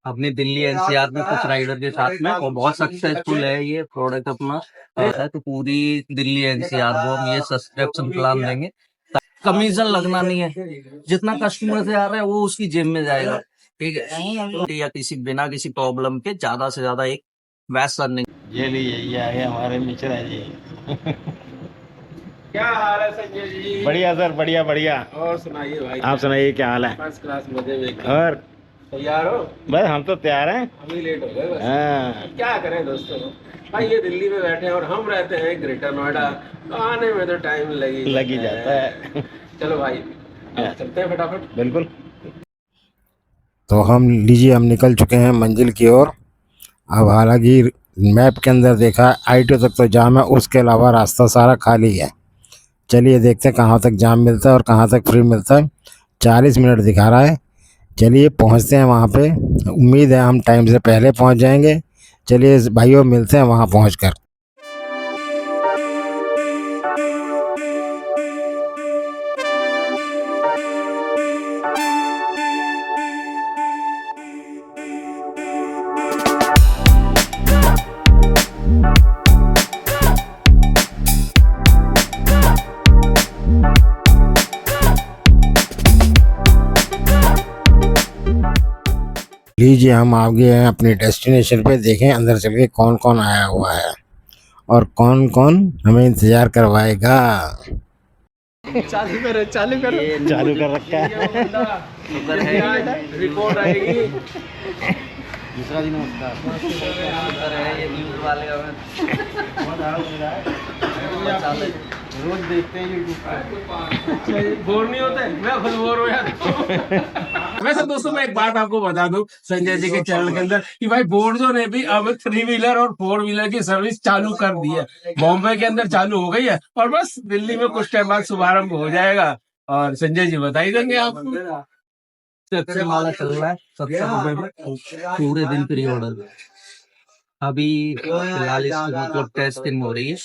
अपनी दिल्ली एनसीआर में कुछ राइडर के साथ में, और बहुत सक्सेसफुल है ये प्रोडक्ट अपना। है तो पूरी दिल्ली एनसीआर को हम ये सब्सक्रिप्शन प्लान देंगे, कमीशन लगना नहीं है। जितना कस्टमर से आ रहा है वो उसकी जेब में जाएगा, ठीक है, या किसी बिना किसी प्रॉब्लम के ज्यादा से ज्यादा एक वैस अर्निंग। ये लीजिए, ये आ गए हमारे मिश्रा जी। क्या हाल है संजय जी? बढ़िया सर, बढ़िया बढ़िया। और सुनाइए भाई, आप सुनाइए क्या हाल है? फर्स्ट क्लास मजे में एकदम। और तैयार हो? बस हम तो तैयार हैं। हम ही लेट हो गए बस। हाँ। क्या करें दोस्तों, भाई ये दिल्ली में बैठे हैं और हम रहते हैं ग्रेटर नोएडा, तो आने में तो टाइम लग ही जाता है। चलो भाई अब चलते हैं फटाफट। बिल्कुल। तो हम निकल चुके हैं मंजिल की ओर। अब हालांकि मैप के अंदर देखा आईटी तक तो जाम है, उसके अलावा रास्ता सारा खाली है। चलिए देखते हैं कहाँ तक जाम मिलता है और कहाँ तक फ्री मिलता है। 40 मिनट दिखा रहा है। चलिए पहुँचते हैं वहाँ पे। उम्मीद है हम टाइम से पहले पहुँच जाएंगे। चलिए भाइयों मिलते हैं वहाँ पहुँचकर। लीजिए हम आ गए हैं अपने डेस्टिनेशन पे। देखें अंदर चल के कौन कौन आया हुआ है और कौन कौन हमें इंतज़ार करवाएगा। चालू करो चालू करो। चालू कर रखा है। रिपोर्ट आएगी। दूसरा दिन है ये न्यूज वाले रोज देखते हैं यूट्यूब। बोर नहीं होते? मैं खुद बोर हो जाता हूँ। वैसे दोस्तों मैं एक बात आपको बता दूं संजय जी के चैनल के अंदर कि भाई बोर्डो ने भी अब 3 व्हीलर और 4 व्हीलर की सर्विस चालू कर दी है। बॉम्बे के अंदर चालू हो गई है और बस दिल्ली में कुछ टाइम बाद शुभारंभ हो जाएगा। और संजय जी बता ही देंगे आपको। सबसे माला चल रहा है 70 रुपए में पूरे दिन फ्री ऑर्डर। अभी फिलहाल इसकी मतलब टेस्टिंग हो रही है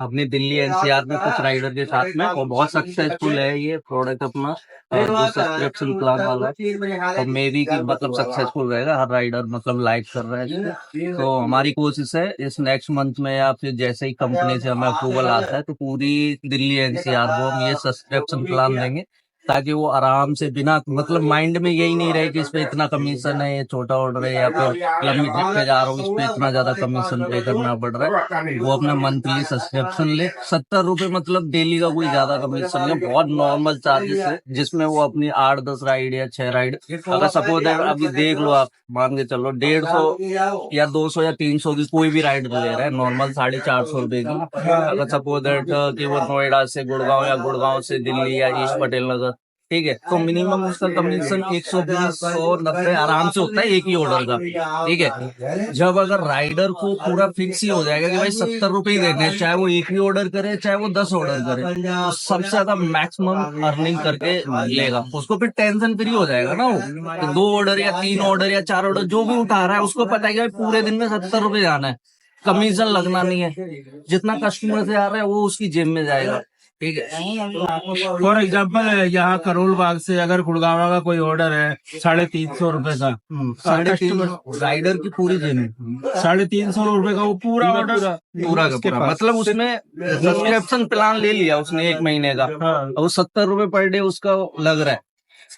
अपनी दिल्ली एनसीआर में कुछ राइडर के साथ में, और बहुत सक्सेसफुल है ये प्रोडक्ट अपना। जो सब्सक्रिप्शन प्लान वाला है और मे बी की मतलब सक्सेसफुल रहेगा। हर राइडर मतलब लाइक कर रहे हैं, तो हमारी कोशिश है इस नेक्स्ट मंथ में या फिर जैसे ही कंपनी से हमें अप्रूवल आता है तो पूरी दिल्ली एनसीआर को हम ये सब्सक्रिप्शन प्लान देंगे, ताकि वो आराम से बिना मतलब माइंड में यही नहीं रहे कि इस पे इतना कमीशन है, ये छोटा ऑर्डर है, या फिर लंबी ट्रिप पे जा रहा हूँ इस पे इतना ज्यादा कमीशन पे करना पड़ रहा है। वो अपना मंथली सब्सक्रिप्शन ले। 70 रुपए मतलब डेली का कोई ज्यादा कमीशन नहीं, बहुत नॉर्मल चार्जेस है, जिसमें वो अपनी 8-10 राइड या 6 राइड, अगर सपोज अभी देख लो आप, मान के चलो 150 या 200 या 300 की कोई भी राइड ले रहा है नॉर्मल 450 रुपए की। अगर सपोज दैट कि वो नोएडा से गुड़गांव या गुड़गांव से दिल्ली या ईस्ट पटेल नगर, ठीक है, तो मिनिमम उसका कमीशन 120 और 90 आराम से होता है एक ही ऑर्डर का, ठीक है। जब अगर राइडर को पूरा फिक्स ही हो जाएगा कि भाई 70 रुपए ही देने हैं, चाहे वो एक ही ऑर्डर करे चाहे वो 10 ऑर्डर करे, तो सबसे ज्यादा मैक्सिमम अर्निंग करके लेगा। उसको फिर टेंशन फ्री हो जाएगा ना, वो 2 ऑर्डर या 3 ऑर्डर या 4 ऑर्डर जो भी उठा रहा है उसको पता है कि भाई पूरे दिन में 70 रुपए जाना है, कमीशन लगना नहीं है। जितना कस्टमर से आ रहा है वो उसकी जेब में जाएगा, ठीक है। फॉर एग्जाम्पल यहाँ करोल बाग से अगर गुड़गांव का कोई ऑर्डर है 350 रुपए का, 350 राइडर की पूरी जेब, 350 रुपए का वो पूरा ऑर्डर पूरा का पूरा, मतलब उसमें सब्सक्रिप्शन प्लान ले लिया उसने 1 महीने का, और वो 70 रुपए पर डे उसका लग रहा है।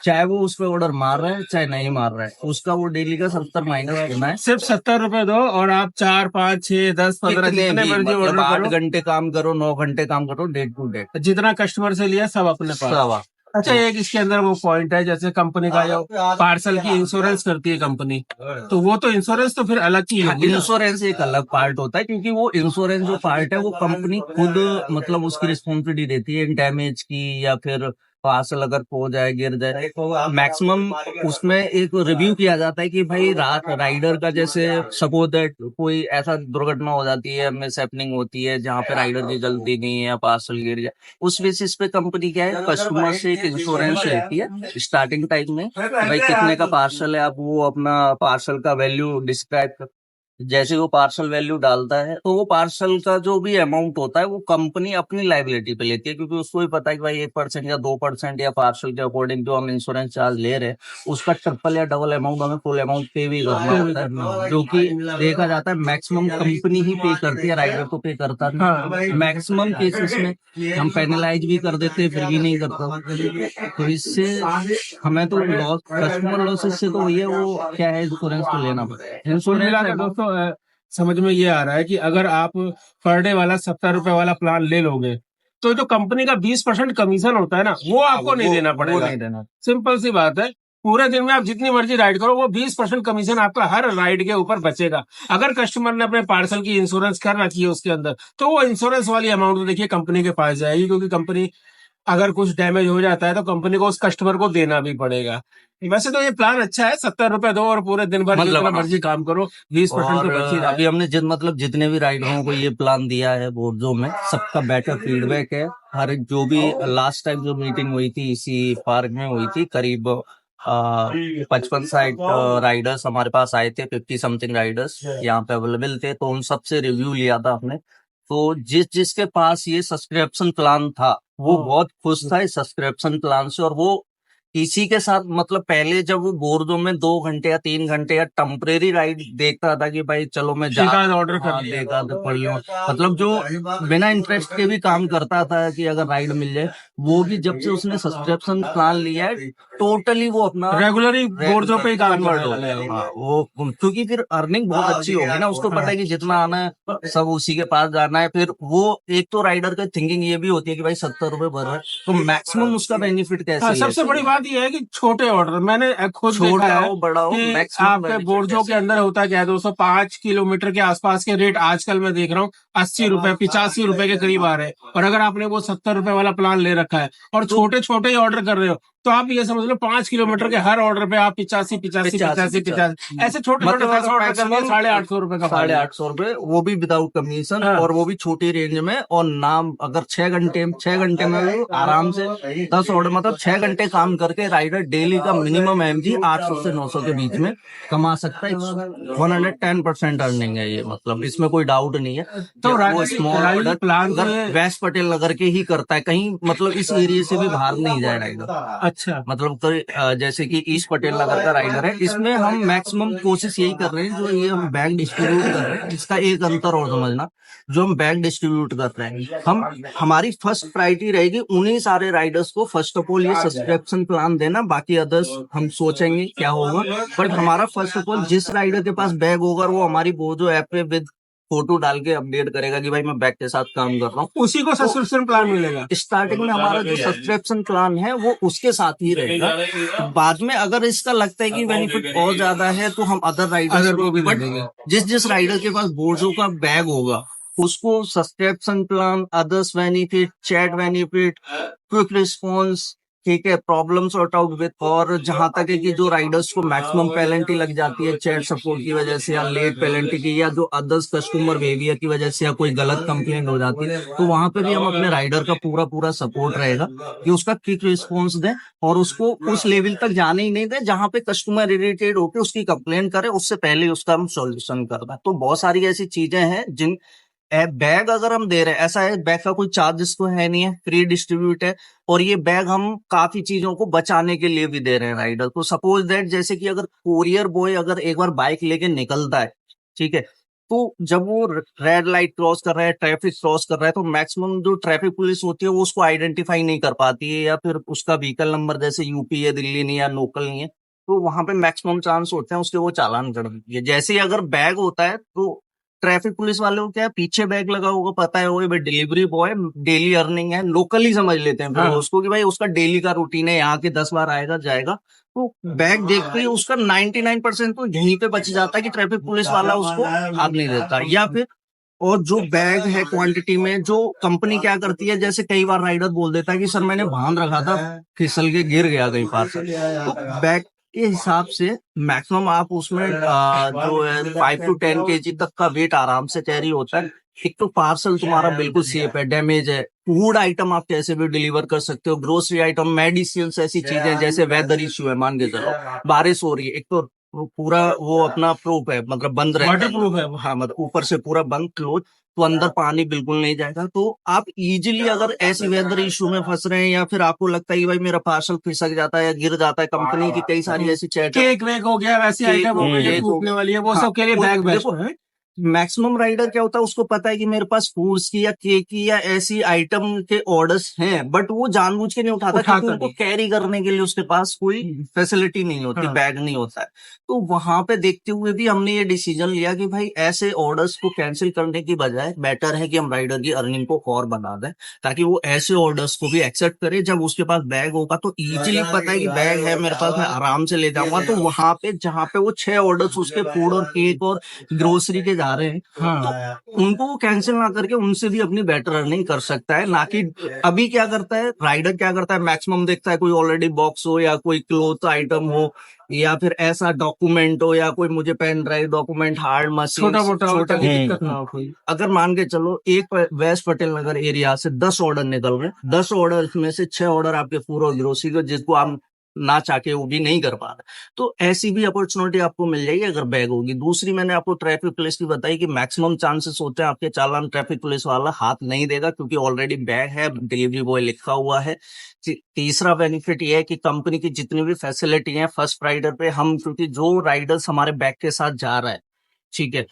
चाहे वो उस पे ऑर्डर मार रहा है चाहे नहीं मार रहा है, उसका वो डेली का 70 माइनस करना है। सिर्फ 70 रुपए दो और आप 4, 5, 6, 10, 15 जितने मर्जी ऑर्डर मतलब 8 करो, घंटे काम करो, 9 घंटे काम करो, डेट टू डेट जितना कस्टमर से लिया सब अपने पास। सवा। अच्छा एक इसके अंदर वो पॉइंट है, जैसे कंपनी का जो पार्सल की इंश्योरेंस करती है कंपनी, तो वो तो इंश्योरेंस तो फिर अलग की होगी। इंश्योरेंस एक अलग पार्ट होता है, क्योंकि वो इंश्योरेंस जो पार्ट है वो कंपनी खुद मतलब उसकी रिस्पॉन्सिबिलिटी देती है डैमेज की, या फिर पार्सल अगर खो जाए गिर जाए, मैक्सिमम उसमें एक रिव्यू किया जाता है कि भाई रात राइडर का जैसे सपोज दैट कोई ऐसा दुर्घटना हो जाती है, मिस हैपनिंग होती है जहाँ पे राइडर की गलती नहीं है या पार्सल गिर जाए, उस बेसिस पे कंपनी क्या है कस्टमर से एक इंश्योरेंस लेती है स्टार्टिंग टाइम में। भाई कितने का पार्सल है, आप वो अपना पार्सल का वैल्यू डिस्क्राइब जैसे वो पार्सल वैल्यू डालता है तो वो पार्सल का जो भी अमाउंट होता है वो कंपनी अपनी लाइबिलिटी पे लेती है, क्योंकि उसको भी पता है कि भाई 1% या 2% या पार्सल के अकॉर्डिंग जो हम इंश्योरेंस चार्ज ले रहे हैं उसका ट्रिपल या डबल अमाउंट हमें फुल अमाउंट पे भी करना होता है, जो कि देखा जाता है मैक्सिमम कंपनी ही पे करती है, राइडर तो पे करता नहीं। मैक्सिमम केसेस में हम पेनलाइज भी कर देते हैं फिर भी नहीं करता। तो इससे हमें तो लॉस, कस्टमर लॉसेस से तो ये वो क्या है, इंश्योरेंस तो लेना पड़ेगा। कुल इंश्योरेंस मिलाकर दोस्तों समझ में ये आ रहा है कि अगर आप पर डे वाला 70 रुपए वाला प्लान ले लोगे तो जो कंपनी का 20% कमीशन होता है ना वो आपको नहीं देना वो पड़ेगा। नहीं देना। सिंपल सी बात है, पूरे दिन में आप जितनी मर्जी राइड करो वो 20% कमीशन आपका हर राइड के ऊपर बचेगा। अगर कस्टमर ने अपने पार्सल की इंश्योरेंस कर रखी है उसके अंदर तो वो इंश्योरेंस वाली अमाउंट तो देखिए कंपनी के पास जाएगी, क्योंकि कंपनी अगर कुछ डैमेज हो जाता है तो कंपनी को उस कस्टमर को देना भी पड़ेगा। वैसे तो ये प्लान अच्छा है, 70 रुपए दो और पूरे दिन भर जितना मर्जी काम करो, 20% तो बच ही रहा है। अभी हमने जितने भी राइडरों को ये प्लान दिया है बोर्डो में, सबका बेटर फीडबैक है। हर एक जो भी लास्ट टाइम जो मीटिंग हुई थी इसी पार्क में हुई थी, करीब 55 राइडर्स हमारे पास आए थे, 50 समथिंग राइडर्स यहाँ पे अवेलेबल थे, तो उन सबसे रिव्यू लिया था हमने। तो जिसके पास ये सब्सक्रिप्शन प्लान था वो बहुत खुश था इस सब्सक्रिप्शन प्लान से, और वो इसी के साथ मतलब पहले जब वो बोर्डो में 2 घंटे या 3 घंटे या टेम्परेरी राइड देखता था कि भाई चलो मैं ऑर्डर कर देखा तो पढ़ लूं, मतलब जो बिना इंटरेस्ट के भी काम करता था कि अगर राइड मिल जाए, वो भी जब से उसने सब्सक्रिप्शन प्लान लिया है टोटली वो अपना रेगुलरली बोर्डो पे ही काम कन्वर्ट कर हो रहा है। गया। वो क्योंकि फिर अर्निंग बहुत अच्छी होगी ना, उसको पता है कि जितना आना है सब उसी के पास जाना है। फिर वो एक तो राइडर का थिंकिंग ये भी होती है कि भाई 70 रुपए भर रहा है तो मैक्सिमम उसका बेनिफिट कैसे सबसे बड़ी बात यह है कि छोटे ऑर्डर, मैंने खुद देखा छोटा है हो बड़ा हो कि मैक्सिमम आपके बोर्डो के अंदर होता क्या है, 205 किलोमीटर के आसपास के रेट आजकल मैं देख रहा हूँ 80 रुपए 85 रुपए के करीब आ रहे हैं। और अगर आपने वो 70 रुपए वाला प्लान ले रखा है और छोटे छोटे ही ऑर्डर कर रहे हो तो आप ये समझ लो 5 किलोमीटर के हर ऑर्डर पे आप 85 ऐसे छोटे छोटे 10 ऑर्डर कर लिए 850 रुपए का 850 रुपए, वो भी विदाउट कमीशन और वो भी छोटी रेंज में। और नाम अगर 6 घंटे में भी आराम से 10 ऑर्डर, मतलब 6 घंटे काम करके राइडर डेली का मिनिमम एमजी 800 से 900 के बीच में कमा सकता है। 110% अर्निंग है ये, मतलब इसमें कोई डाउट नहीं है। तो वो small plan west Patel Nagar के ही करता है, कहीं मतलब इस एरिया से भी बाहर नहीं जाए राइडर। अच्छा, मतलब जैसे कि ईस्ट पटेल नगर का राइडर है, इसमें हम मैक्सिमम कोशिश यही कर रहे हैं, जो ये हम बैग डिस्ट्रीब्यूट कर रहे हैं इसका एक अंतर और समझना, जो हम बैग डिस्ट्रीब्यूट कर रहे हैं हमारी फर्स्ट प्रायोरिटी रहेगी उन्हीं सारे राइडर्स को फर्स्ट ऑफ ऑल ये सब्सक्रिप्शन प्लान देना, बाकी अदर्स हम सोचेंगे क्या होगा। बट हमारा फर्स्ट ऑफ ऑल जिस राइडर के पास बैग होगा वो हमारी बोजो ऐप पे विद फोटो डाल के अपडेट करेगा कि भाई मैं बैग के साथ काम कर रहा हूँ, उसी को सब्सक्रिप्शन प्लान मिलेगा। स्टार्टिंग में हमारा जो सब्सक्रिप्शन प्लान है वो उसके साथ ही रहेगा। बाद में अगर इसका लगता है कि बेनिफिट और ज्यादा है तो हम अदर राइडर को भी देंगे। जिस राइडर के पास बोर्डो का बैग होगा उसको subscription plan, others benefit, chat benefit, quick response, ठीक है, प्रॉब्लम सॉर्ट आउट विद, और जहां तक है कि जो राइडर्स को मैक्सिमम पेनल्टी लग जाती है चैट सपोर्ट की वजह से या लेट पेनल्टी की या जो अदर्स कस्टमर बिहेवियर की वजह से या कोई गलत कंप्लेंट हो जाती है, तो वहां पे भी हम अपने राइडर का पूरा सपोर्ट रहेगा कि उसका क्विक रिस्पॉन्स दें और उसको उस लेवल तक जाने ही नहीं दें जहां पे कस्टमर इरिटेट होकर उसकी कंप्लेंट करे, उससे पहले उसका हम सॉल्यूशन करना। तो बहुत सारी ऐसी चीजें हैं जिन बैग अगर हम दे रहे हैं, ऐसा है बैग का कोई चार्जेस तो है नहीं है, फ्री डिस्ट्रीब्यूट है, और ये बैग हम काफी चीजों को बचाने के लिए भी दे रहे हैं राइडर को। सपोज दैट जैसे कि अगर कोरियर बॉय अगर एक बार बाइक लेके निकलता है, ठीक है, तो जब वो रेड लाइट क्रॉस कर रहा है, ट्रैफिक क्रॉस कर रहा है, तो मैक्सिमम जो ट्रैफिक पुलिस होती है वो उसको आइडेंटिफाई नहीं कर पाती है, या फिर उसका व्हीकल नंबर जैसे यूपी है, दिल्ली नहीं है, लोकल नहीं है, तो वहां पे मैक्सिमम चांस होते हैं उसके वो चालान कर देंगे। जैसे ही अगर बैग होता है तो ट्रैफिक पुलिस वाले को क्या है, पीछे बैग लगा होगा, पता है वो भाई डिलीवरी बॉय, डेली अर्निंग है, लोकल ही समझ लेते हैं फिर उसको कि भाई उसका डेली का रूटीन है, यहाँ के 10 बार आएगा जाएगा, तो बैग देखते ही उसका 99% तो यहीं पे बच जाता है कि ट्रैफिक पुलिस वाला उसको हाथ नहीं देता। या फिर और जो बैग है क्वांटिटी में, जो कंपनी क्या करती है, जैसे कई बार राइडर बोल देता है कि सर मैंने बांध रखा था, फिसल के गिर गया कहीं पास, तो बैग के हिसाब से मैक्सिमम आप उसमें जो है 5 to 10 kg तक का वेट आराम से कैरी होता है। एक तो पार्सल तुम्हारा बिल्कुल सेफ है, डैमेज है, फूड आइटम आप कैसे भी डिलीवर कर सकते हो, ग्रोसरी आइटम, मेडिसिन, ऐसी चीजें जैसे वेदर इश्यू है, मान के चलो बारिश हो रही है, एक तो वो पूरा वो अपना प्रूफ है, मतलब बंद रहता है। वाटर प्रूफ है वो। हाँ, मतलब ऊपर से पूरा बंद क्लोज, तो अंदर पानी बिल्कुल नहीं जाएगा। तो आप इजीली अगर ऐसे वेदर इशू में फंस रहे हैं या फिर आपको लगता है कि भाई मेरा पार्सल खिसक जाता है या गिर जाता है, कंपनी की कई सारी ऐसी चैट केक वेक हो गया, वैसी केक आइटम हो गई जो केक हो टूटने वाली है, वो हाँ, सब के लिए वो बैग बेस्ट देखो है। मैक्सिमम राइडर क्या होता है, उसको पता है कि मेरे पास फूड्स की या केक की या ऐसी आइटम के ऑर्डर्स हैं, बट वो जानबूझ के नहीं उठाता क्योंकि उनको नहीं। कैरी करने के लिए उसके पास कोई फैसिलिटी नहीं होती, हाँ। बैग नहीं होता है। तो वहां पे देखते हुए भी हमने ये डिसीजन लिया कि भाई ऐसे ऑर्डर्स को कैंसिल करने की बजाय बेटर है कि हम राइडर की अर्निंग को और बना दें, ताकि वो ऐसे ऑर्डर्स को भी एक्सेप्ट करे। जब उसके पास बैग होगा तो इजीली पता है कि बैग है मेरे पास, मैं आराम से ले जाऊंगा। तो वहां पे जहाँ पे वो 6 ऑर्डर्स उसके फूड और केक और ग्रोसरी के जा रहे हैं, हाँ। तो उनको वो कैंसिल ना करके उनसे भी अपनी बेटर अर्निंग कर सकता है। ना कि अभी क्या करता है राइडर, क्या करता है मैक्सिमम देखता है कोई ऑलरेडी बॉक्स हो या कोई क्लोथ आइटम हो या फिर ऐसा डॉक्यूमेंट हो या कोई मुझे pen drive document hard machine छोटा मोटा हो, छोटा ताकि दिक्कत ना हो कोई। अगर मान के चलो एक वेस्ट पटेल नगर एरिया से 10 ऑर्डर निकल रहे हैं, 10 ऑर्डर में से 6 ऑर्डर आपके फूड और ग्रोसरी के, जिसको आप ना चाहके वो भी नहीं कर पा रहे, तो ऐसी भी अपॉर्चुनिटी आपको मिल जाएगी अगर बैग होगी। दूसरी मैंने आपको ट्रैफिक पुलिस की बताई कि मैक्सिमम चांसेस होते हैं आपके चालान ट्रैफिक पुलिस वाला हाथ नहीं देगा क्योंकि ऑलरेडी बैग है, डिलीवरी बॉय लिखा हुआ है। तीसरा बेनिफिट ये है कि कंपनी की जितनी भी फैसिलिटी है फर्स्ट राइडर पे हम, क्योंकि जो राइडर्स हमारे बैग के साथ जा रहा है, ठीक है,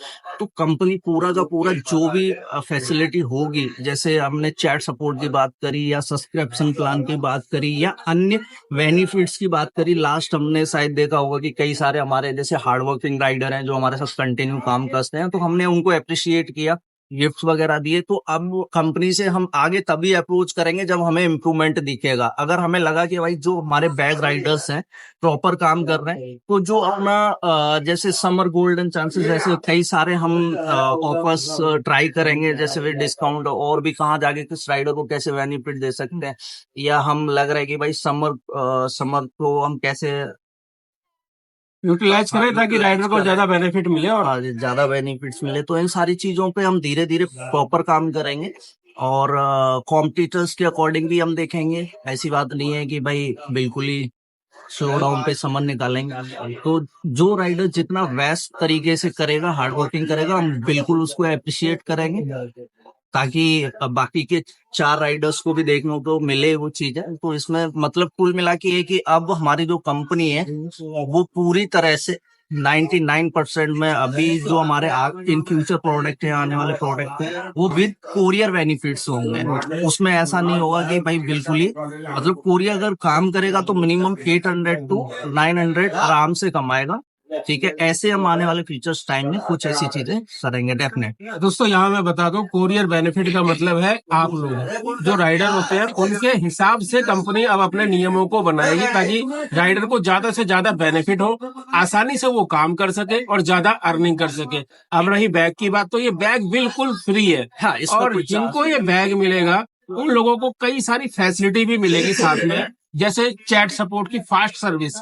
तो कंपनी पूरा का पूरा जो भी फैसिलिटी होगी, जैसे हमने चैट सपोर्ट की बात करी या सब्सक्रिप्शन प्लान की बात करी या अन्य बेनिफिट्स की बात करी। लास्ट हमने शायद देखा होगा कि कई सारे हमारे जैसे हार्ड वर्किंग राइडर हैं जो हमारे साथ कंटिन्यू काम करते हैं, तो हमने उनको अप्रिशिएट किया, गिफ्ट्स वगैरह दिए। तो अब कंपनी से हम आगे तभी अप्रोच करेंगे जब हमें इम्प्रूवमेंट दिखेगा। अगर हमें लगा कि भाई जो हमारे बैग राइडर्स हैं प्रॉपर काम कर रहे हैं, तो जो अपना जैसे समर गोल्डन चांसेस, जैसे कई सारे हम ऑफर्स ट्राई करेंगे, जैसे वे डिस्काउंट और भी कहाँ जाके किस राइडर को कैसे बेनिफिट दे सकते हैं, या हम लग रहा है कि भाई समर को हम कैसे यूटिलाइज करें ताकि राइडर को ज्यादा बेनिफिट मिले और और ज्यादा बेनिफिट्स मिले। तो इन सारी चीजों पे हम धीरे धीरे प्रॉपर काम करेंगे और कॉम्पिटिटर्स के अकॉर्डिंग भी हम देखेंगे। ऐसी बात नहीं है कि भाई बिल्कुल ही स्लो डाउन पे समझ निकालेंगे। तो जो राइडर जितना बेस्ट तरीके से करेगा, हार्ड वर्किंग करेगा, हम बिल्कुल उसको अप्रिशिएट करेंगे ताकि बाकी के 4 राइडर्स को भी देखने को मिले वो चीजें। तो इसमें मतलब कुल मिला के ये कि अब हमारी जो कंपनी है वो पूरी तरह से 99% में अभी जो हमारे इन फ्यूचर प्रोडक्ट है, आने वाले प्रोडक्ट है, वो विद कोरियर बेनिफिट्स होंगे। उसमें ऐसा नहीं होगा कि भाई बिल्कुल ही, मतलब कोरियर अगर काम करेगा तो मिनिमम 800 to 900 आराम से कमाएगा। ठीक है, ऐसे हम आने वाले फ्यूचर्स टाइम में कुछ ऐसी चीजें करेंगे डेफिनेटली। दोस्तों यहाँ मैं बता दूं, कोरियर बेनिफिट का मतलब है आप लोग जो राइडर होते हैं उनके हिसाब से कंपनी अब अपने नियमों को बनाएगी ताकि राइडर को ज्यादा से ज्यादा बेनिफिट हो, आसानी से वो काम कर सके और ज्यादा अर्निंग कर सके। अब रही बैग की बात, तो ये बैग बिल्कुल फ्री है। हाँ, इसका और कोई जिनको ये बैग मिलेगा उन लोगों को कई सारी फैसिलिटी भी मिलेगी साथ में, जैसे चैट सपोर्ट की फास्ट सर्विस।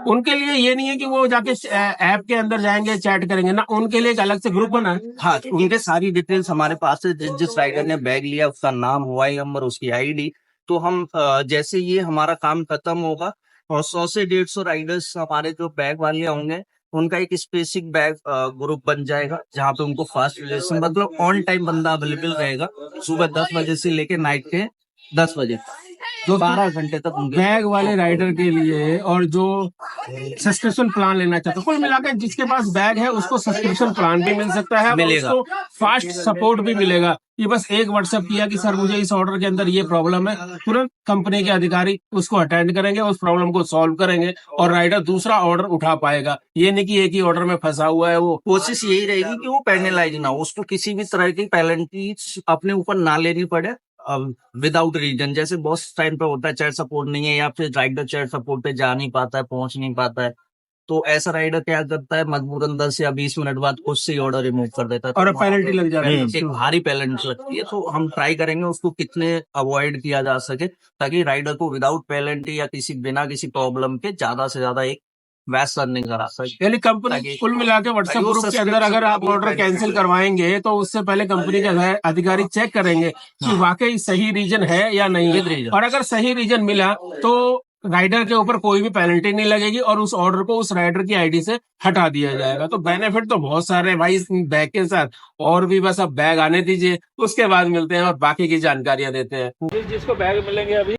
उनके लिए ये नहीं है कि वो जाके ऐप के अंदर जाएंगे चैट करेंगे ना, उनके लिए एक अलग से ग्रुप बना है। हाँ, उनके सारी डिटेल्स हमारे पास है। जिस राइडर ने बैग लिया उसका नाम, मोबाइल नंबर, उसकी आईडी। तो हम जैसे ये हमारा काम खत्म होगा और 100 से 150 राइडर्स हमारे जो बैग वाले होंगे उनका एक स्पेसिफिक बैग ग्रुप बन जाएगा जहाँ पे उनको फास्ट रिलेशन, मतलब ऑन टाइम बंदा अवेलेबल रहेगा, सुबह 10 बजे से लेके नाइट के 10 बजे जो 12 घंटे तक उनके बैग वाले राइडर के लिए और जो सब्सक्रिप्शन प्लान लेना चाहते हैं, कुल मिलाकर जिसके पास बैग है उसको सब्सक्रिप्शन प्लान भी मिल सकता है, मिलेगा। उसको फास्ट सपोर्ट भी मिलेगा। ये बस एक व्हाट्सएप किया कि सर मुझे इस ऑर्डर के अंदर ये प्रॉब्लम है, तुरंत कंपनी के अधिकारी उसको अटेंड करेंगे, उस प्रॉब्लम को सॉल्व करेंगे और राइडर दूसरा ऑर्डर उठा पाएगा। ये नहीं कि एक ही ऑर्डर में फंसा हुआ है। वो कोशिश यही रहेगी कि वो पेनलाइज ना हो, उसको किसी भी तरह की पेनल्टी अपने ऊपर ना लेनी पड़े विदाउट रीजन। जैसे बहुत टाइम पे होता है चैट सपोर्ट नहीं है या फिर राइडर चैट सपोर्ट पे जा नहीं पाता है, पहुंच नहीं पाता है, तो ऐसा राइडर क्या करता है मजबूरन 10 या 20 मिनट बाद खुद से ऑर्डर रिमूव कर देता है और पेनल्टी लग जाती है, एक भारी पेनल्टी लगती है। तो हम ट्राई करेंगे उसको कितने अवॉइड किया जा सके ताकि राइडर को विदाउट पेनल्टी या बिना किसी प्रॉब्लम के ज्यादा से ज्यादा एक वैस नहीं करा सके। यानी कंपनी कुल मिला के व्हाट्सएप ग्रुप के अंदर अगर आप ऑर्डर कैंसिल करवाएंगे तो उससे पहले कंपनी के अधिकारी चेक करेंगे कि वाकई सही रीजन है या नहीं है, और अगर सही रीजन मिला तो राइडर के ऊपर कोई भी पेनल्टी नहीं लगेगी और उस ऑर्डर को उस राइडर की आईडी से हटा दिया जाएगा। तो बेनिफिट तो बहुत सारे हैं भाई इस बैग के साथ, और भी बस अब बैग आने दीजिए, उसके बाद मिलते हैं और बाकी की जानकारियां देते हैं। जिसको बैग मिलेंगे अभी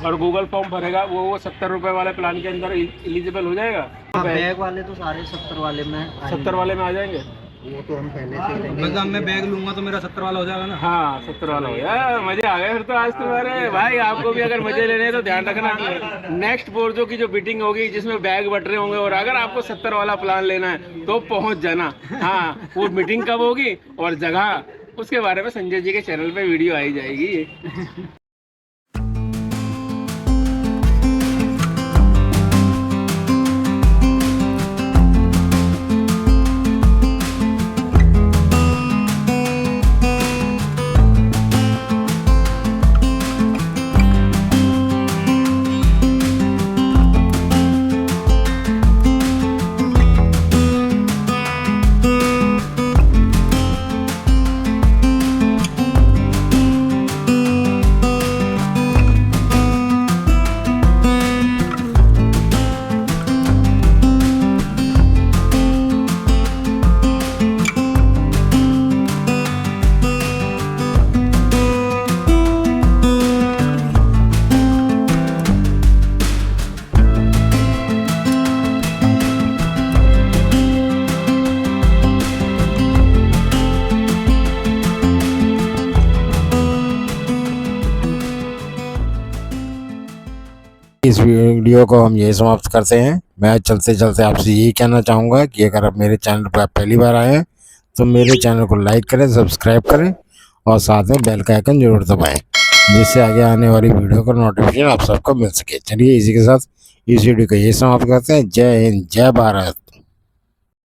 और गूगल फॉर्म भरेगा वो 70 रुपए वाले प्लान के अंदर एलिजिबल हो जाएगा। बैग वाले तो सारे 70 वाले में 70 वाले में आ जाएंगे। वो तो हम पहले से ही मैं बैग लूंगा तो मेरा 70 वाला हो जाएगा ना। हाँ 70 वाला हो गया। मजे आ गए फिर तो आज तुम्हारे भाई। आपको भी अगर मजे लेने हैं तो ध्यान रखना, नेक्स्ट बोर्जो की जो बीटिंग होगी जिसमें बैग बट रहे होंगे, और अगर आपको 70 वाला प्लान लेना है तो पहुंच जाना। हाँ वो मीटिंग कब होगी और जगह, उसके बारे में संजय जी के चैनल पे वीडियो आई जाएगी। इस वीडियो को हम यही समाप्त करते हैं। मैं चलते चलते आपसे यही कहना चाहूँगा कि अगर आप मेरे चैनल पर पहली बार आए हैं तो मेरे चैनल को लाइक करें, सब्सक्राइब करें और साथ में बेल का आइकन जरूर दबाएं, जिससे आगे आने वाली वीडियो का नोटिफिकेशन आप सबको मिल सके। चलिए इसी के साथ इस वीडियो को यही समाप्त करते हैं। जय हिंद, जय भारत।